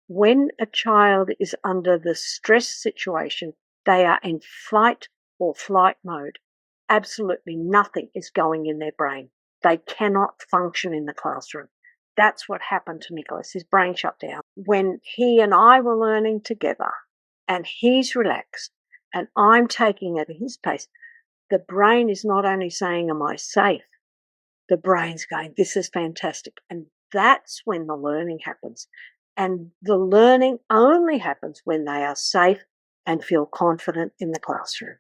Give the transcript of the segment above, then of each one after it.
When a child is under the stress situation, they are in fight or flight mode. Absolutely nothing is going in their brain. They cannot function in the classroom. That's what happened to Nicholas. His brain shut down. When he and I were learning together and he's relaxed and I'm taking it at his pace, the brain is not only saying, am I safe? The brain's going, this is fantastic. And that's when the learning happens. And the learning only happens when they are safe and feel confident in the classroom.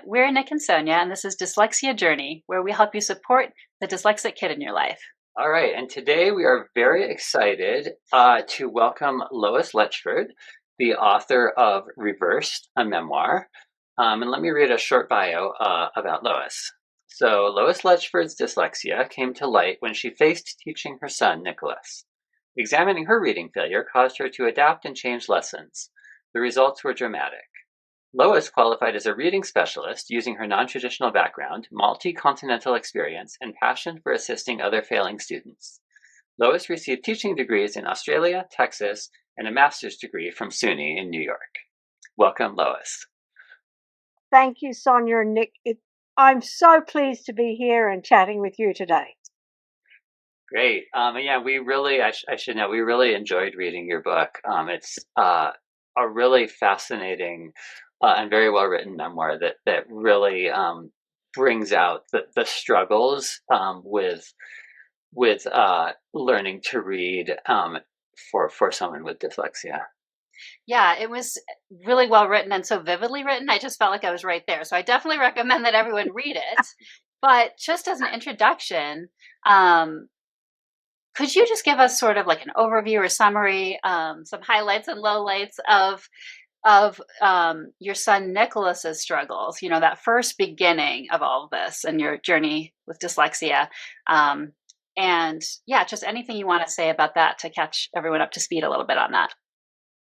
We're Nick and Sonia, and this is Dyslexia Journey, where we help you support the dyslexic kid in your life. All right, and today we are very excited to welcome Lois Letchford, the author of Reversed, a memoir. And let me read a short bio about Lois. So Lois Letchford's dyslexia came to light when she faced teaching her son, Nicholas. Examining her reading failure caused her to adapt and change lessons. The results were dramatic. Lois qualified as a reading specialist using her non-traditional background, multi-continental experience, and passion for assisting other failing students. Lois received teaching degrees in Australia, Texas, and a master's degree from SUNY in New York. Welcome, Lois. Thank you, Sonia and Nick. I'm so pleased to be here and chatting with you today. Great. Yeah, we really, I should know, we really enjoyed reading your book. It's a really fascinating and very well written memoir that really brings out the struggles with learning to read for someone with dyslexia. Yeah, it was really well written and so vividly written. I just felt like I was right there. So I definitely recommend that everyone read it. But just as an introduction, could you just give us sort of like an overview or summary, some highlights and lowlights of your son Nicholas's struggles, that first beginning of all of this and your journey with dyslexia. And yeah, just anything you want to say about that to catch everyone up to speed a little bit on that.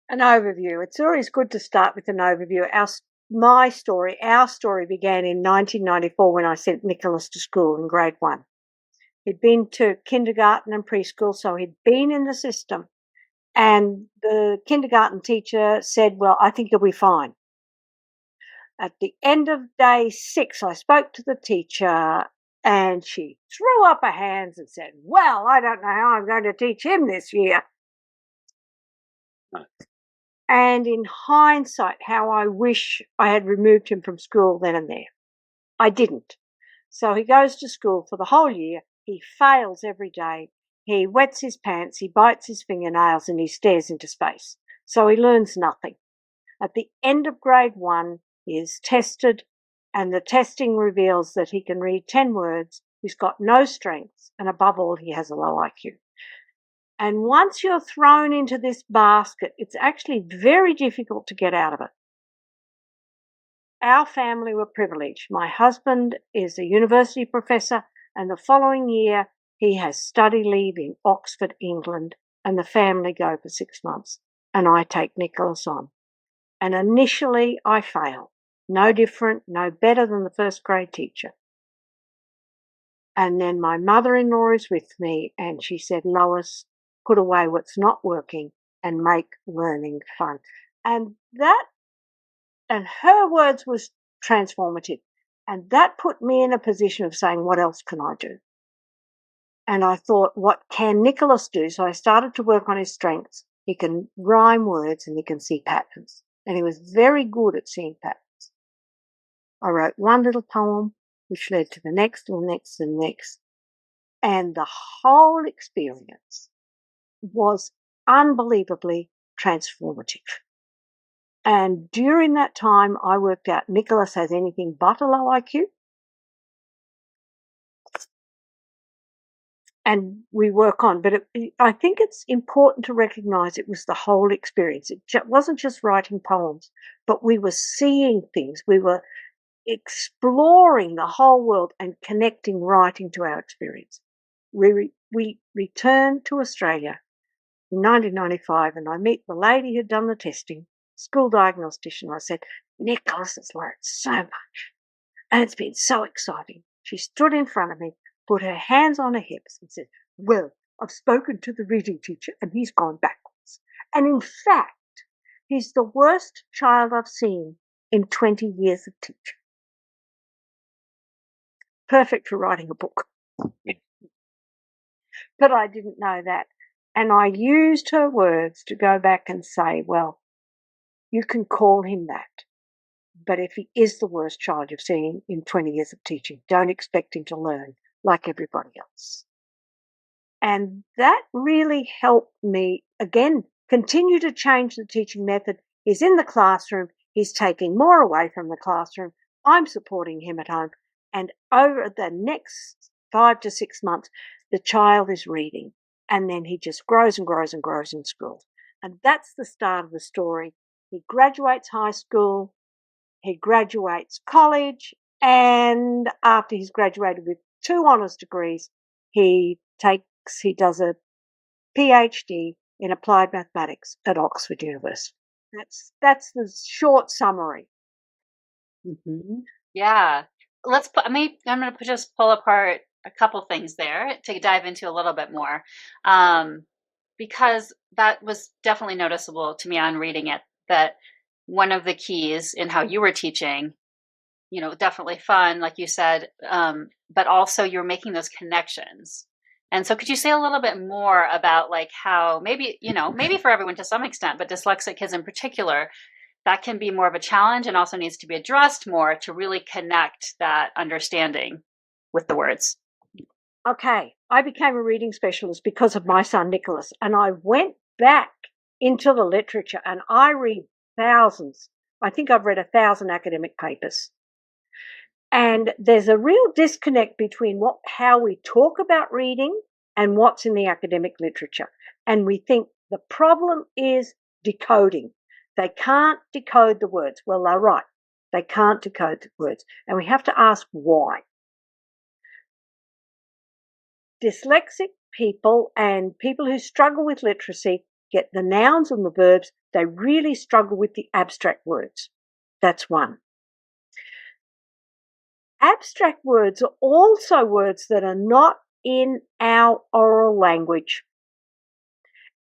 An overview. It's always good to start with an overview. Our story began in 1994 when I sent Nicholas to school in grade 1. He'd been to kindergarten and preschool, so he'd been in the system. And the kindergarten teacher said, well, I think he'll be fine. At the end of day 6, I spoke to the teacher and she threw up her hands and said, well, I don't know how I'm going to teach him this year. And in hindsight, how I wish I had removed him from school then and there. I didn't. So he goes to school for the whole year. He fails every day. He wets his pants, he bites his fingernails, and he stares into space. So he learns nothing. At the end of grade 1, he is tested, and the testing reveals that he can read 10 words, he's got no strengths, and above all, he has a low IQ. And once you're thrown into this basket, it's actually very difficult to get out of it. Our family were privileged. My husband is a university professor, and the following year, he has study leave in Oxford, England, and the family go for 6 months, and I take Nicholas on. And initially, I fail. No different, no better than the first grade teacher. And then my mother-in-law is with me, and she said, Lois, put away what's not working and make learning fun. And her words was transformative. And that put me in a position of saying, what else can I do? And I thought, what can Nicholas do? So I started to work on his strengths. He can rhyme words and he can see patterns. And he was very good at seeing patterns. I wrote one little poem, which led to the next and the next and the next. And the whole experience was unbelievably transformative. And during that time, I worked out Nicholas has anything but a low IQ. And we work on, but I think it's important to recognize it was the whole experience. It wasn't just writing poems, but we were seeing things. We were exploring the whole world and connecting writing to our experience. We returned to Australia in 1995, and I meet the lady who'd done the testing, school diagnostician. I said, Nicholas has learned so much, and it's been so exciting. She stood in front of me, put her hands on her hips, and said, well, I've spoken to the reading teacher, and he's gone backwards. And in fact, he's the worst child I've seen in 20 years of teaching. Perfect for writing a book. But I didn't know that. And I used her words to go back and say, well, you can call him that. But if he is the worst child you've seen in 20 years of teaching, don't expect him to learn like everybody else. And that really helped me, again, continue to change the teaching method. He's in the classroom. He's taking more away from the classroom. I'm supporting him at home. And over the next 5 to 6 months, the child is reading. And then he just grows and grows and grows in school. And that's the start of the story. He graduates high school. He graduates college. And after he's graduated with 2 honours degrees, he does a Ph.D. in applied mathematics at Oxford University. That's the short summary. Mm-hmm. Yeah. I'm going to just pull apart a couple things there to dive into a little bit more, because that was definitely noticeable to me on reading it, that one of the keys in how you were teaching, definitely fun, like you said, but also you're making those connections. And so could you say a little bit more about like how maybe for everyone to some extent, but dyslexic kids in particular, that can be more of a challenge and also needs to be addressed more to really connect that understanding with the words. Okay, I became a reading specialist because of my son Nicholas, and I went back into the literature and I read thousands. I think I've read 1,000 academic papers. And there's a real disconnect between how we talk about reading and what's in the academic literature. And we think the problem is decoding. They can't decode the words. Well, they're right. They can't decode the words. And we have to ask why. Dyslexic people and people who struggle with literacy get the nouns and the verbs. They really struggle with the abstract words. That's one. Abstract words are also words that are not in our oral language.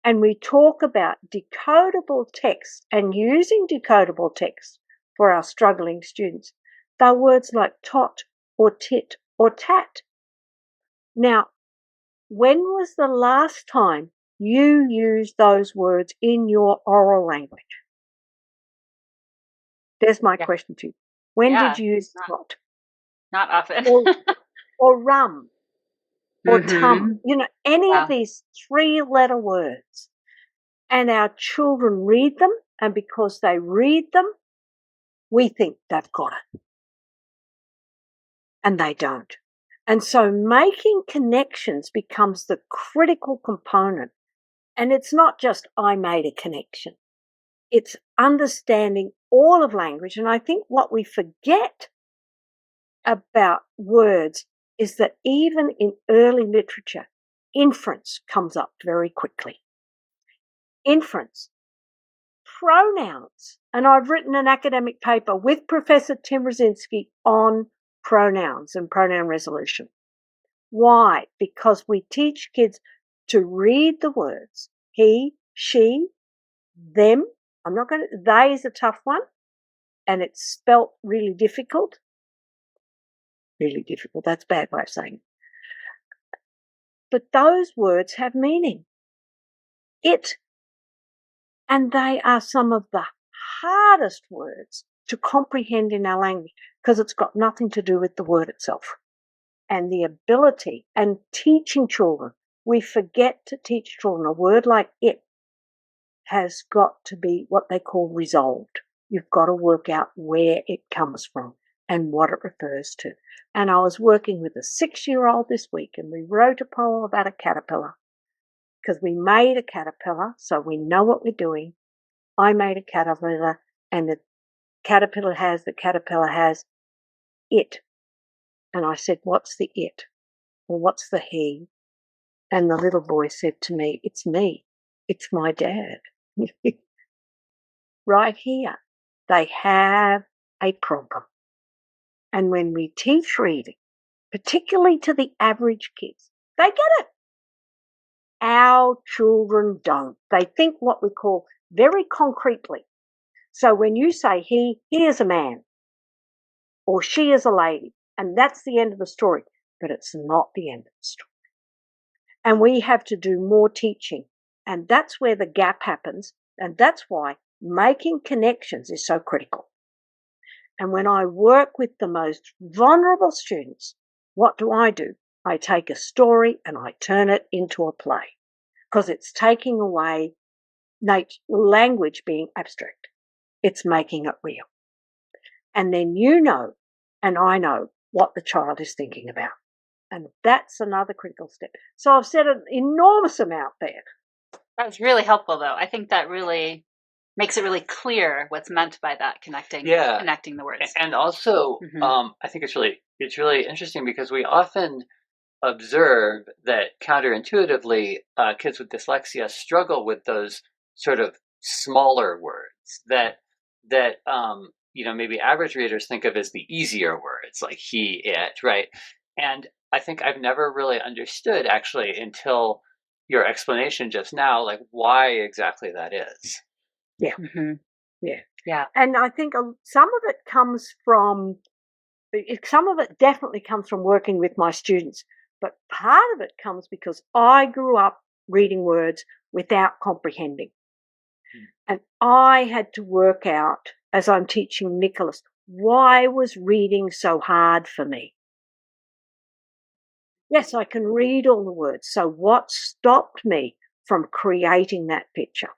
And we talk about decodable text and using decodable text for our struggling students. They're words like tot or tit or tat. Now, when was the last time you used those words in your oral language? There's my question to you. When did you use tot? Not often. or rum or tum, any of these 3-letter words. And our children read them, and because they read them, we think they've got it. And they don't. And so making connections becomes the critical component. And it's not just I made a connection. It's understanding all of language. And I think what we forget about words is that even in early literature, inference comes up very quickly. Inference. Pronouns. And I've written an academic paper with Professor Tim Rosinski on pronouns and pronoun resolution. Why? Because we teach kids to read the words. He, she, them. They is a tough one. And it's spelt really difficult. Really difficult. That's a bad way of saying it. But those words have meaning. It. And they are some of the hardest words to comprehend in our language because it's got nothing to do with the word itself. And the ability and teaching children, we forget to teach children a word like it has got to be what they call resolved. You've got to work out where it comes from and what it refers to. And I was working with a 6-year-old this week and we wrote a poem about a caterpillar because we made a caterpillar, so we know what we're doing. I made a caterpillar and the caterpillar has it. And I said, what's the it? Or what's the he? And the little boy said to me, it's me. It's my dad. right here, they have a problem. And when we teach reading, particularly to the average kids, they get it. Our children don't. They think what we call very concretely. So when you say he is a man or she is a lady, and that's the end of the story, but it's not the end of the story. And we have to do more teaching. And that's where the gap happens. And that's why making connections is so critical. And when I work with the most vulnerable students, what do? I take a story and I turn it into a play, because it's taking away language being abstract. It's making it real. And then you know, and I know what the child is thinking about. And that's another critical step. So I've said an enormous amount there. That was really helpful, though. I think that really makes it really clear what's meant by that connecting the words. And also, I think it's really interesting because we often observe that counterintuitively, kids with dyslexia struggle with those sort of smaller words that maybe average readers think of as the easier words, like he, it, right? And I think I've never really understood, actually, until your explanation just now, like why exactly that is. Yeah. Mm-hmm. Yeah. And I think some of it definitely comes from working with my students, but part of it comes because I grew up reading words without comprehending. And I had to work out, as I'm teaching Nicholas, why was reading so hard for me? Yes, I can read all the words. So what stopped me from creating that picture?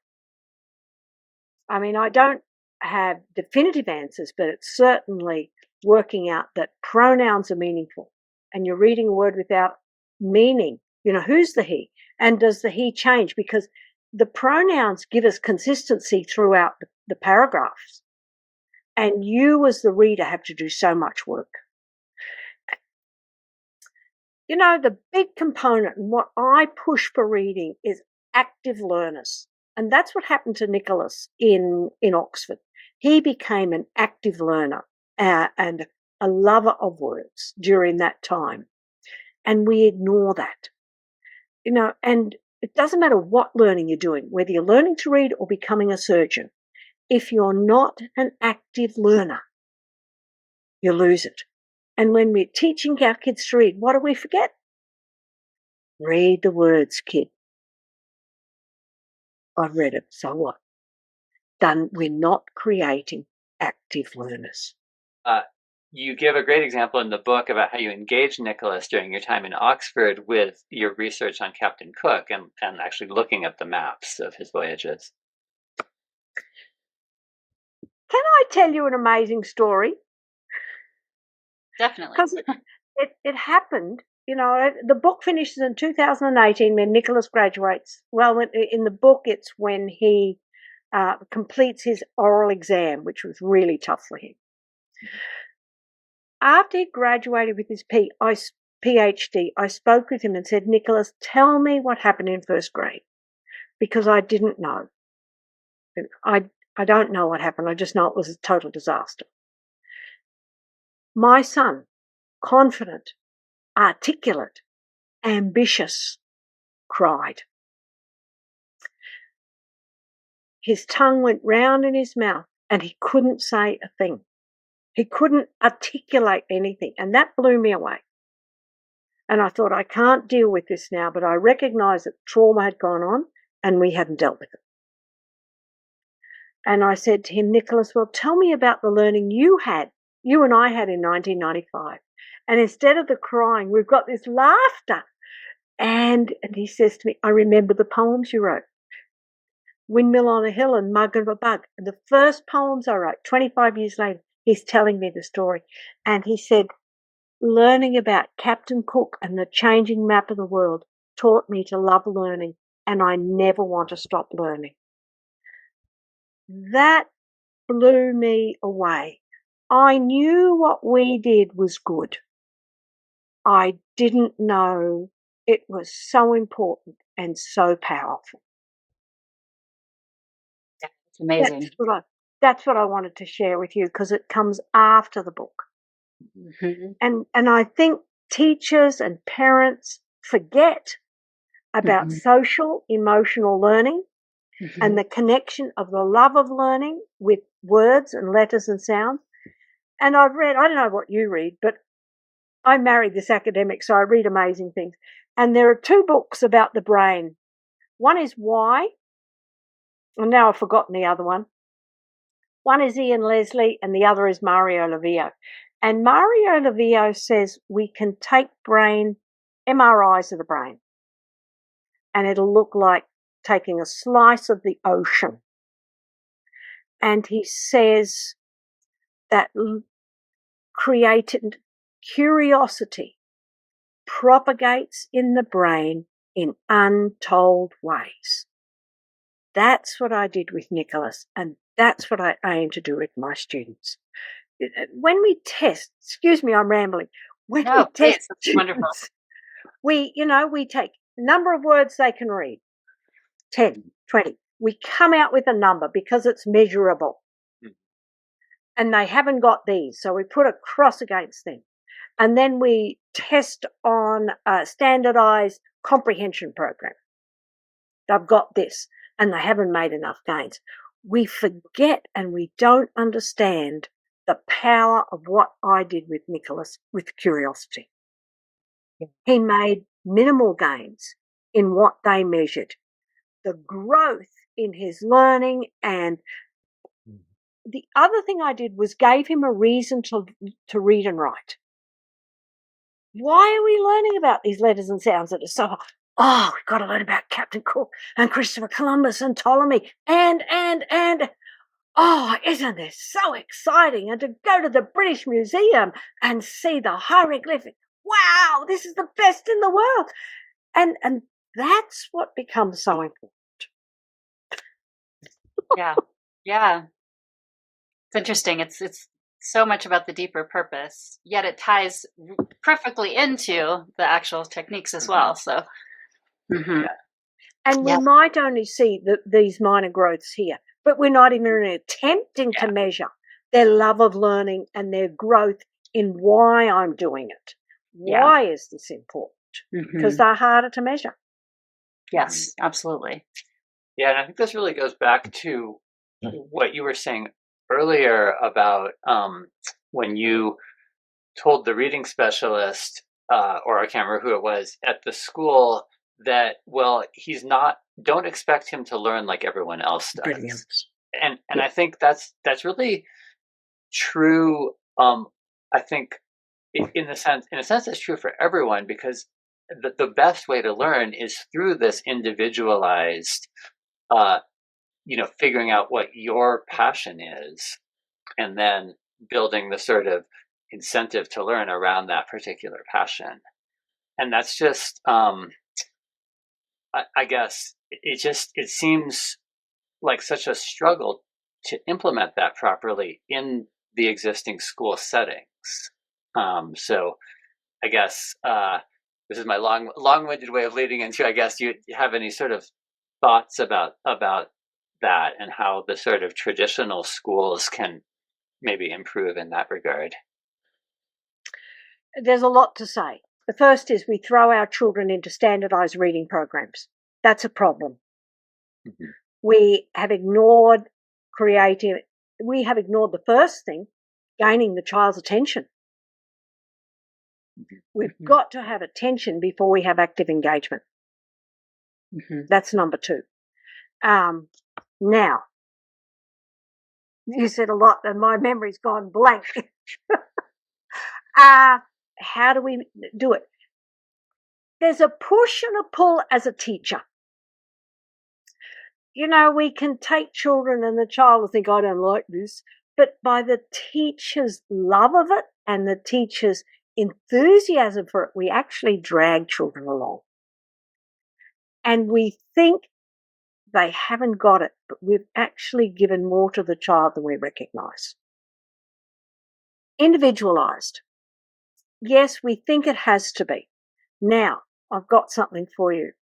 I mean, I don't have definitive answers, but it's certainly working out that pronouns are meaningful. And you're reading a word without meaning. Who's the he? And does the he change? Because the pronouns give us consistency throughout the paragraphs. And you as the reader have to do so much work. The big component and what I push for reading is active learners. And that's what happened to Nicholas in Oxford. He became an active learner and a lover of words during that time. And we ignore that. And it doesn't matter what learning you're doing, whether you're learning to read or becoming a surgeon. If you're not an active learner, you lose it. And when we're teaching our kids to read, what do we forget? Read the words, kid. I've read it, so what? We're not creating active learners. You give a great example in the book about how you engaged Nicholas during your time in Oxford with your research on Captain Cook and actually looking at the maps of his voyages. Can I tell you an amazing story? Definitely. Because it happened, the book finishes in 2018 when Nicholas graduates. Well, in the book, it's when he completes his oral exam, which was really tough for him. After he graduated with his Ph.D, I spoke with him and said, Nicholas, tell me what happened in first grade, because I didn't know. I don't know what happened. I just know it was a total disaster. My son, confident, articulate, ambitious, cried. His tongue went round in his mouth and he couldn't say a thing. He couldn't articulate anything, and that blew me away. And I thought, I can't deal with this now, but I recognised that trauma had gone on and we hadn't dealt with it. And I said to him, Nicholas, well, tell me about the learning you and I had in 1995. And instead of the crying, we've got this laughter. And he says to me, I remember the poems you wrote. Windmill on a Hill and Mug of a Bug. And the first poems I wrote, 25 years later, he's telling me the story. And he said, learning about Captain Cook and the changing map of the world taught me to love learning, and I never want to stop learning. That blew me away. I knew what we did was good. I didn't know it was so important and so powerful. It's amazing. that's what I wanted to share with you because it comes after the book. Mm-hmm. And I think teachers and parents forget about Mm-hmm. social emotional learning Mm-hmm. and the connection of the love of learning with words and letters and sounds. And I've read, I don't know what you read, but I married this academic, so I read amazing things. And there are 2 books about the brain. One is Why, and now I've forgotten the other one. One is Ian Leslie and the other is Mario Livio. And Mario Livio says we can take MRIs of the brain, and it'll look like taking a slice of the ocean. And he says that created curiosity propagates in the brain in untold ways. That's what I did with Nicholas, and that's what I aim to do with my students. When we test, excuse me, I'm rambling. When we No, test please, that's wonderful. students, we take number of words they can read, 10, 20. We come out with a number because it's measurable. And they haven't got these, so we put a cross against them. And then we test on a standardized comprehension program. They've got this, and they haven't made enough gains. We forget and we don't understand the power of what I did with Nicholas with curiosity. He made minimal gains in what they measured. The growth in his learning, and the other thing I did was gave him a reason to read and write. Why are we learning about these letters and sounds that are so hard? Oh, we've got to learn about Captain Cook and Christopher Columbus and Ptolemy and, oh, isn't this so exciting? And to go to the British Museum and see the hieroglyphic. Wow, this is the best in the world. And that's what becomes so important. Yeah. Yeah. It's interesting. It's so much about the deeper purpose, yet it ties perfectly into the actual techniques as well. So, And we might only see these minor growths here, but we're not even attempting to measure their love of learning and their growth in why I'm doing it. Why is this important? Because they're harder to measure. Yes, absolutely. Yeah, and I think this really goes back to what you were saying earlier about when you told the reading specialist, or I can't remember who it was, at the school that, well, don't expect him to learn like everyone else does. Brilliant. And I think that's really true. I think in a sense it's true for everyone, because the best way to learn is through this individualized, figuring out what your passion is, and then building the sort of incentive to learn around that particular passion. And that's just, I guess it seems like such a struggle to implement that properly in the existing school settings. So I guess this is my long-winded way of leading into, I guess, you have any sort of thoughts about that and how the sort of traditional schools can maybe improve in that regard. There's a lot to say. The first is we throw our children into standardized reading programs. That's a problem. Mm-hmm. We have ignored the first thing, gaining the child's attention. Mm-hmm. We've got to have attention before we have active engagement. Mm-hmm. That's number 2. Now, you said a lot and my memory's gone blank. How do we do it? There's a push and a pull as a teacher. We can take children and the child will think, I don't like this. But by the teacher's love of it and the teacher's enthusiasm for it, we actually drag children along. And we think they haven't got it, but we've actually given more to the child than we recognise. Individualised. Yes, we think it has to be. Now, I've got something for you.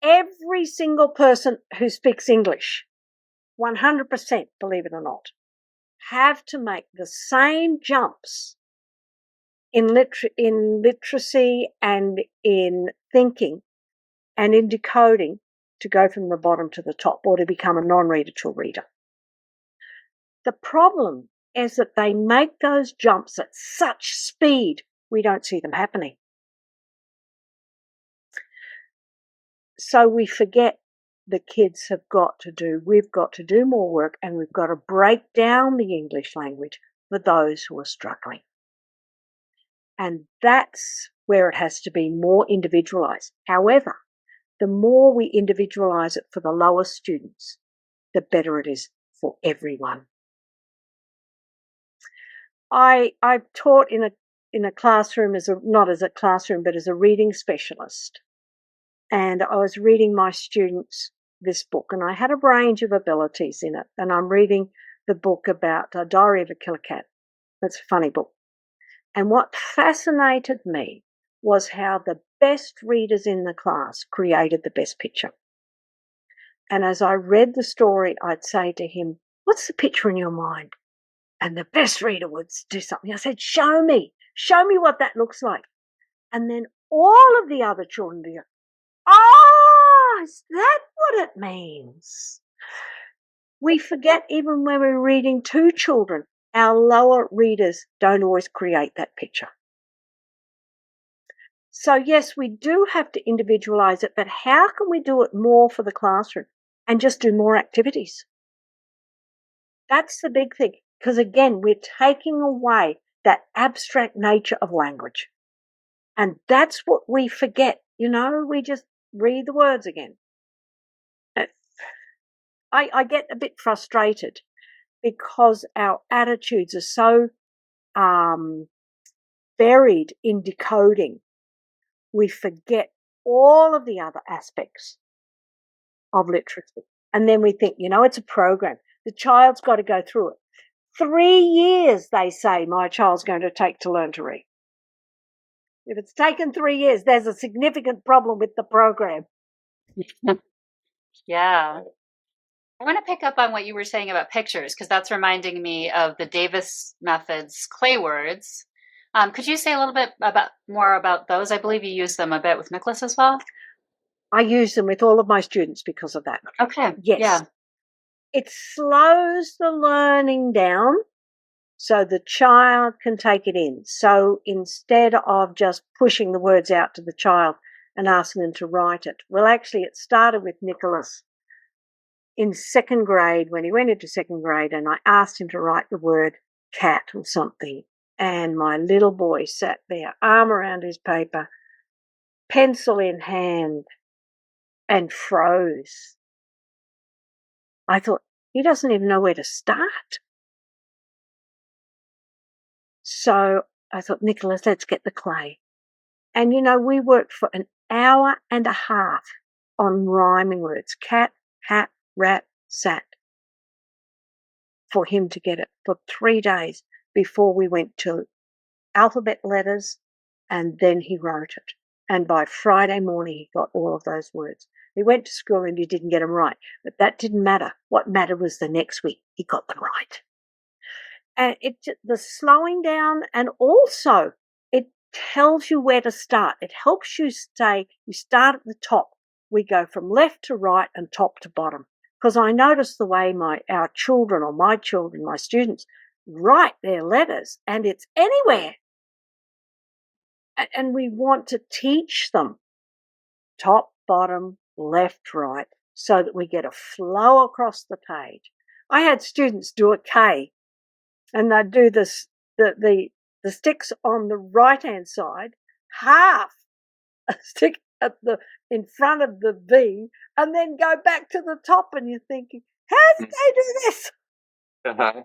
Every single person who speaks English 100%, believe it or not, have to make the same jumps in literacy and in thinking and in decoding to go from the bottom to the top or to become a non-reader to a reader. The problem is that they make those jumps at such speed, we don't see them happening. So we forget the kids we've got to do more work, and we've got to break down the English language for those who are struggling. And that's where it has to be more individualized. However, the more we individualize it for the lower students, the better it is for everyone. I've taught in a classroom not as a classroom, but as a reading specialist. And I was reading my students this book, and I had a range of abilities in it. And I'm reading the book about Diary of a Killer Cat. It's a funny book. And what fascinated me was how the best readers in the class created the best picture. And as I read the story, I'd say to him, "What's the picture in your mind?" And the best reader would do something. I said, show me what that looks like. And then all of the other children would go, "Oh, is that what it means?" We forget even when we're reading to children, our lower readers don't always create that picture. So yes, we do have to individualize it, but how can we do it more for the classroom and just do more activities? That's the big thing, because again, we're taking away that abstract nature of language. And that's what we forget. We just read the words again. I get a bit frustrated because our attitudes are so buried in decoding. We forget all of the other aspects of literacy. And then we think, it's a program. The child's got to go through it. 3 years, they say, my child's going to take to learn to read. If it's taken 3 years, there's a significant problem with the program. Yeah. I want to pick up on what you were saying about pictures, because that's reminding me of the Davis Method's clay words. Could you say a little bit more about those? I believe you use them a bit with Nicholas as well. I use them with all of my students because of that. Okay. Yes. Yeah. It slows the learning down so the child can take it in. So instead of just pushing the words out to the child and asking them to write it, well, actually, it started with Nicholas in second grade, when he went into second grade, and I asked him to write the word cat or something. And my little boy sat there, arm around his paper, pencil in hand, and froze. I thought, he doesn't even know where to start. So I thought, Nicholas, let's get the clay. And, we worked for an hour and a half on rhyming words, cat, hat, rat, sat, for him to get it for 3 days before we went to alphabet letters, and then he wrote it. And by Friday morning, he got all of those words. He went to school and he didn't get them right, but that didn't matter. What mattered was the next week he got them right. And the slowing down, and also it tells you where to start. It helps you you start at the top. We go from left to right and top to bottom. Because I notice the way our children or my children, my students, write their letters, and it's anywhere. And we want to teach them top, bottom, left, right, so that we get a flow across the page. I had students do a K, and they'd do this, the sticks on the right-hand side, half a stick in front of the V, and then go back to the top, and you're thinking, how did they do this? Uh-huh.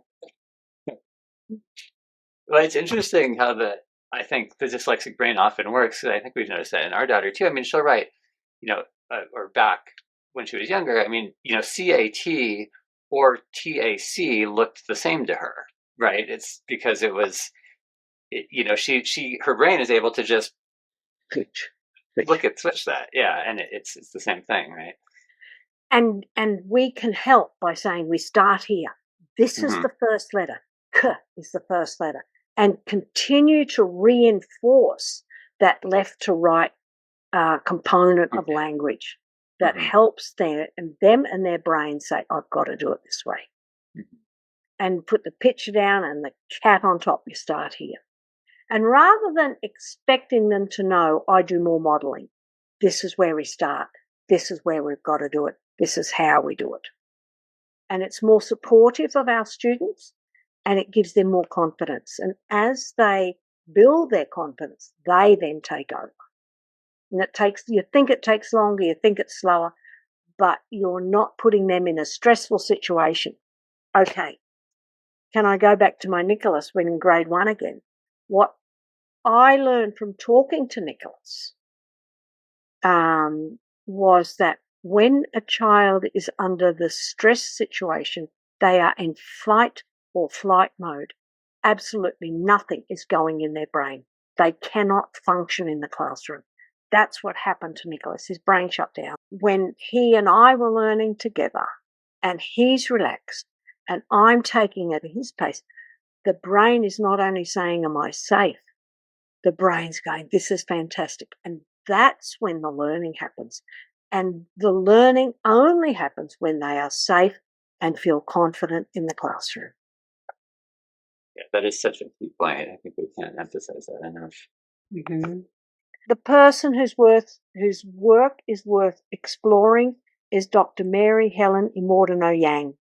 Well, it's interesting how I think the dyslexic brain often works. I think we've noticed that in our daughter too. I mean, she'll write, or back when she was younger, CAT or TAC looked the same to her, right? It's because it was, her brain is able to just switch that. Yeah. And it's the same thing, right? And we can help by saying we start here. This is the first letter. K is the first letter. And continue to reinforce that left to right component of language that helps them and their brain say, I've got to do it this way. And put the picture down and the cat on top, you start here. And rather than expecting them to know, I do more modelling, this is where we start. This is where we've got to do it. This is how we do it. And it's more supportive of our students and it gives them more confidence. And as they build their confidence, they then take over. And you think it takes longer, you think it's slower, but you're not putting them in a stressful situation. Okay, can I go back to my Nicholas when in grade 1 again? What I learned from talking to Nicholas was that when a child is under the stress situation, they are in fight or flight mode. Absolutely nothing is going in their brain. They cannot function in the classroom. That's what happened to Nicholas. His brain shut down. When he and I were learning together and he's relaxed and I'm taking it at his pace, the brain is not only saying, am I safe? The brain's going, this is fantastic. And that's when the learning happens. And the learning only happens when they are safe and feel confident in the classroom. Yeah, that is such a key point. I think we can't emphasize that enough. The person whose work is worth exploring is Dr. Mary Helen Immordino-Yang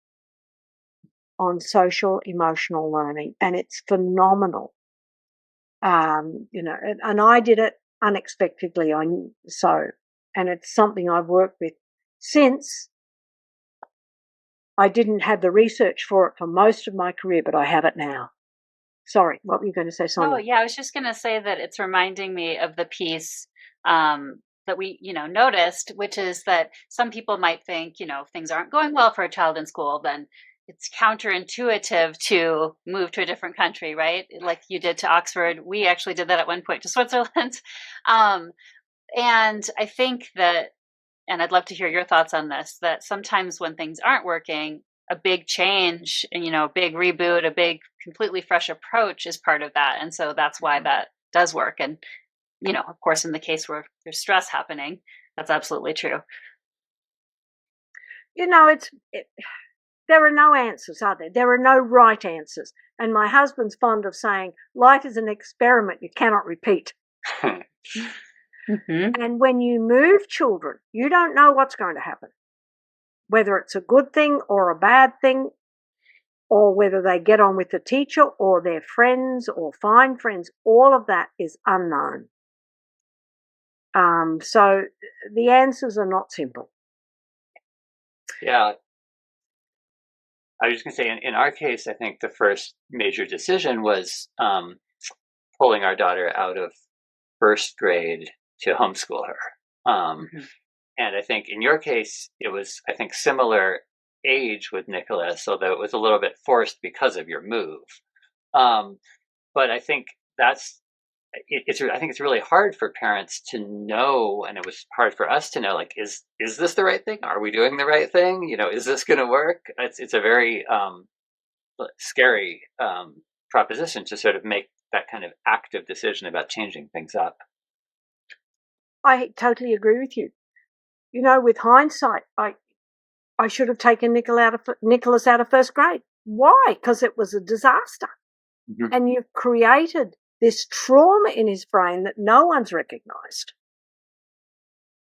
on social emotional learning, and it's phenomenal. And I did it unexpectedly. And it's something I've worked with since. I didn't have the research for it for most of my career, but I have it now. Sorry, what were you going to say, Sonia? Oh, yeah, I was just going to say that it's reminding me of the piece that we, noticed, which is that some people might think, if things aren't going well for a child in school, then it's counterintuitive to move to a different country, right? Like you did to Oxford. We actually did that at one point to Switzerland. And I think that, and I'd love to hear your thoughts on this, that sometimes when things aren't working, a big change and, a big reboot, a big completely fresh approach is part of that. And so that's why that does work. And, of course, in the case where there's stress happening, that's absolutely true. There are no answers, are there? There are no right answers. And my husband's fond of saying, life is an experiment you cannot repeat. And when you move children, you don't know what's going to happen. Whether it's a good thing or a bad thing, or whether they get on with the teacher or their friends or find friends, all of that is unknown. So the answers are not simple. Yeah. I was just going to say, in our case, I think the first major decision was pulling our daughter out of first grade to homeschool her. And I think in your case, it was, I think, similar age with Nicholas, although it was a little bit forced because of your move. But I think I think it's really hard for parents to know, and it was hard for us to know, like, is this the right thing? Are we doing the right thing? Is this going to work? It's a very scary proposition to sort of make that kind of active decision about changing things up. I totally agree with you. With hindsight, I should have taken Nicholas out of first grade. Why? Because it was a disaster. And you've created this trauma in his brain that no one's recognized.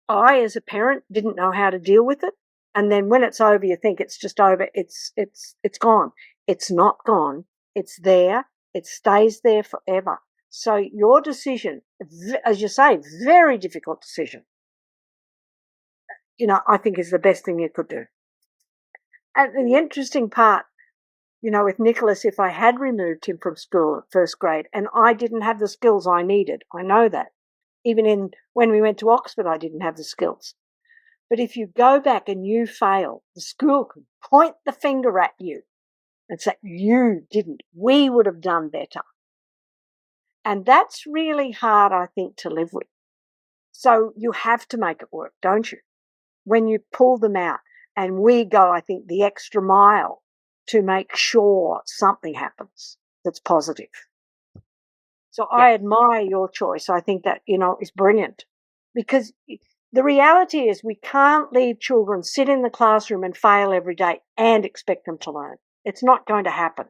I, as a parent, didn't know how to deal with it. And then when it's over, you think it's just over. It's gone. It's not gone. It's there. It stays there forever. So your decision, as you say, very difficult decision, I think is the best thing you could do. And the interesting part, with Nicholas, if I had removed him from school at first grade and I didn't have the skills I needed, I know that. Even when we went to Oxford, I didn't have the skills. But if you go back and you fail, the school can point the finger at you and say, you didn't. We would have done better. And that's really hard, I think, to live with. So you have to make it work, don't you? When you pull them out. And we go, I think, the extra mile to make sure something happens that's positive. So I admire your choice. I think that, is brilliant, because the reality is we can't leave children sit in the classroom and fail every day and expect them to learn. It's not going to happen.